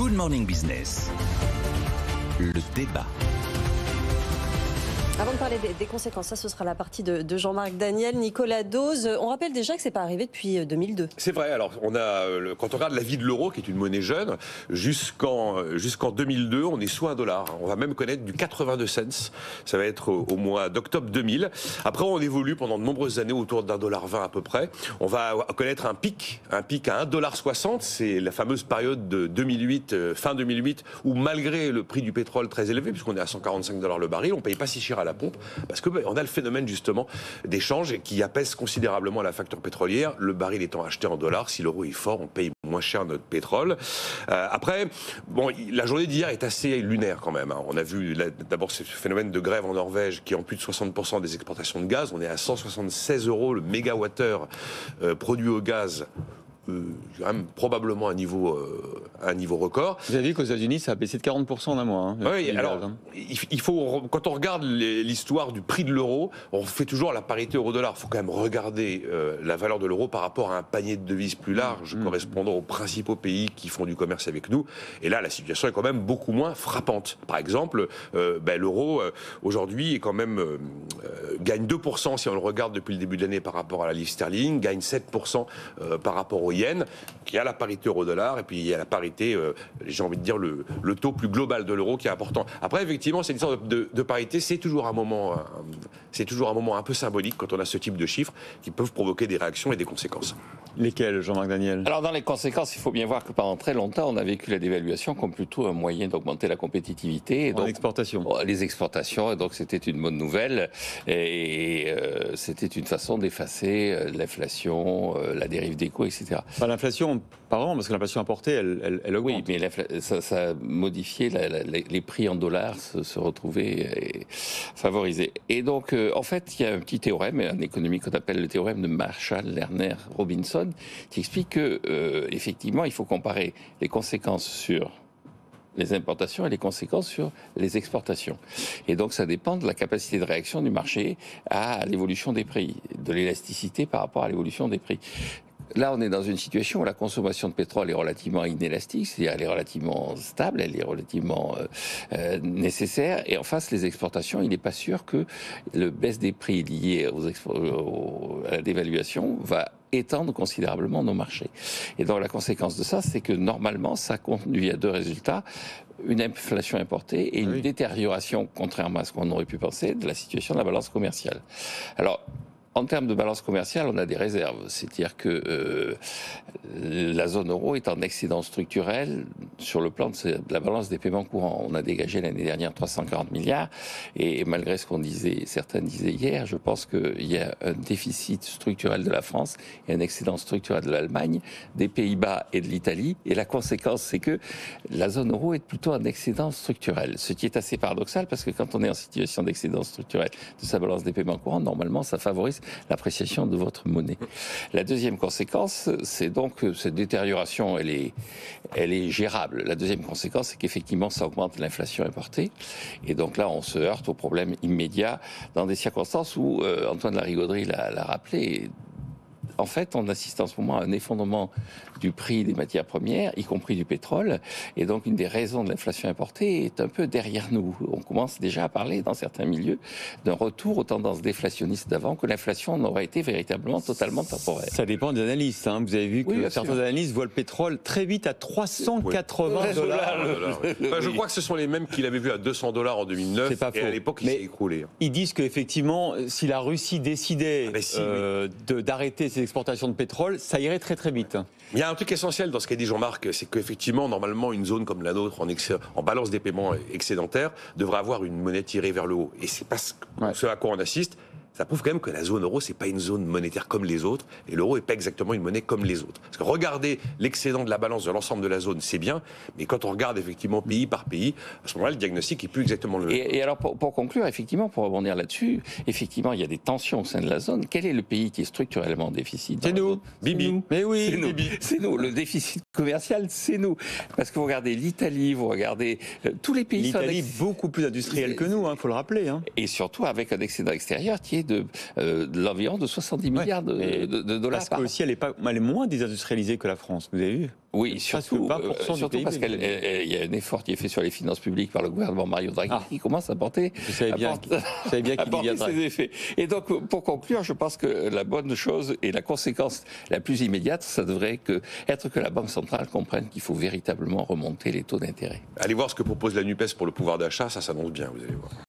Good Morning Business. Le débat. Avant de parler des conséquences, ça ce sera la partie de Jean-Marc Daniel. Nicolas Dose, on rappelle déjà que c'est pas arrivé depuis 2002. C'est vrai, alors quand on regarde la vie de l'euro, qui est une monnaie jeune, jusqu'en 2002, on est sous $1. On va même connaître du 82 cents, ça va être au mois d'octobre 2000. Après on évolue pendant de nombreuses années autour d'1,20$ à peu près. On va connaître un pic à $1,60, c'est la fameuse période de 2008, fin 2008, où malgré le prix du pétrole très élevé, puisqu'on est à $145 le baril, on ne paye pas si cher à la pompe, parce qu'on a le phénomène justement d'échange qui apaise considérablement la facture pétrolière. Le baril étant acheté en dollars, si l'euro est fort, on paye moins cher notre pétrole. Après, la journée d'hier est assez lunaire quand même. On a vu d'abord ce phénomène de grève en Norvège qui ampute 60% des exportations de gaz. On est à 176 € le mégawattheure produit au gaz. Quand même probablement un niveau record. Vous avez vu qu'aux États-Unis, ça a baissé de 40% en un mois. Hein, oui, alors il faut, quand on regarde l'histoire du prix de l'euro, on fait toujours la parité euro-dollar. Il faut quand même regarder la valeur de l'euro par rapport à un panier de devises plus large, correspondant aux principaux pays qui font du commerce avec nous. Et là, la situation est quand même beaucoup moins frappante. Par exemple, l'euro aujourd'hui est quand même gagne 2% si on le regarde depuis le début de l'année par rapport à la livre sterling, gagne 7% par rapport au yen, qui a la parité euro-dollar, et puis il y a la parité, j'ai envie de dire, le taux plus global de l'euro qui est important. Après, effectivement, c'est une sorte de parité, c'est toujours un moment un peu symbolique quand on a ce type de chiffres qui peuvent provoquer des réactions et des conséquences. Lesquelles, Jean-Marc Daniel? Alors, dans les conséquences, il faut bien voir que pendant très longtemps, on a vécu la dévaluation comme plutôt un moyen d'augmenter la compétitivité. Et donc, les exportations, et donc c'était une bonne nouvelle, et c'était une façon d'effacer l'inflation, la dérive des coûts, etc. L'inflation, pas vraiment, parce que l'inflation importée, elle augmente. Oui, mais ça a modifié les prix en dollars se retrouvaient et favorisés. Et donc, en fait, il y a un petit théorème, un économie qu'on appelle le théorème de Marshall-Lerner-Robinson, qui explique que, effectivement, il faut comparer les conséquences sur les importations et les conséquences sur les exportations. Et donc, ça dépend de la capacité de réaction du marché à l'évolution des prix, de l'élasticité par rapport à l'évolution des prix. Là, on est dans une situation où la consommation de pétrole est relativement inélastique, c'est-à-dire elle est relativement stable, elle est relativement nécessaire. Et en face, les exportations, il n'est pas sûr que le baisse des prix lié à la dévaluation va étendre considérablement nos marchés. Et donc la conséquence de ça, c'est que normalement, ça conduit à deux résultats. Une inflation importée et une détérioration, contrairement à ce qu'on aurait pu penser, de la situation de la balance commerciale. Alors, en termes de balance commerciale, on a des réserves. C'est-à-dire que la zone euro est en excédent structurel sur le plan de la balance des paiements courants. On a dégagé l'année dernière 340 milliards. Et malgré ce qu'on disait, certains disaient hier, je pense qu'il y a un déficit structurel de la France et un excédent structurel de l'Allemagne, des Pays-Bas et de l'Italie. Et la conséquence, c'est que la zone euro est plutôt en excédent structurel. Ce qui est assez paradoxal parce que quand on est en situation d'excédent structurel de sa balance des paiements courants, normalement, ça favorise l'appréciation de votre monnaie. La deuxième conséquence, c'est donc que cette détérioration, elle est gérable. La deuxième conséquence, c'est qu'effectivement, ça augmente l'inflation importée. Et donc là, on se heurte au problème immédiat dans des circonstances où, Antoine Larigauderie l'a rappelé, en fait, on assiste en ce moment à un effondrement du prix des matières premières, y compris du pétrole. Et donc, une des raisons de l'inflation importée est un peu derrière nous. On commence déjà à parler, dans certains milieux, d'un retour aux tendances déflationnistes d'avant, que l'inflation n'aurait été véritablement totalement temporaire. Ça dépend des analystes. Hein. Vous avez vu que certains analystes voient le pétrole très vite à 380 $. Je crois que ce sont les mêmes qu'il avait vu à 200 $ en 2009. C'est pas faux. Et à l'époque, il s'est écroulé. Ils disent qu'effectivement, si la Russie décidait d'arrêter ses exportations de pétrole, ça irait très très vite. Il y a un truc essentiel dans ce qu'a dit Jean-Marc, c'est qu'effectivement, normalement, une zone comme la nôtre, en balance des paiements excédentaires, devrait avoir une monnaie tirée vers le haut. Et c'est pas ce à quoi on assiste. Ça prouve quand même que la zone euro, c'est pas une zone monétaire comme les autres, et l'euro est pas exactement une monnaie comme les autres. Parce que regarder l'excédent de la balance de l'ensemble de la zone, c'est bien, mais quand on regarde effectivement pays par pays, à ce moment-là, le diagnostic est plus exactement le même. Et alors, pour conclure, effectivement, pour rebondir là-dessus, effectivement, il y a des tensions au sein de la zone. Quel est le pays qui est structurellement en déficit? C'est nous. Bibi. Mais oui, c'est nous. C'est nous. Le déficit commercial, c'est nous. Parce que vous regardez l'Italie, vous regardez tous les pays. L'Italie beaucoup plus industrielle que nous, faut le rappeler. Et surtout avec un excédent extérieur qui est de l'environ de 70 milliards de dollars parce par que an. aussi, elle est moins désindustrialisée que la France, vous avez vu? Oui, surtout, 20% du surtout parce PIB. qu'il y a un effort qui est fait sur les finances publiques par le gouvernement Mario Draghi qui commence à porter, Vous savez bien qu'il y viendrait. ses effets. Et donc, pour conclure, je pense que la bonne chose et la conséquence la plus immédiate, ça devrait être que la Banque centrale comprenne qu'il faut véritablement remonter les taux d'intérêt. Allez voir ce que propose la NUPES pour le pouvoir d'achat, ça s'annonce bien, vous allez voir.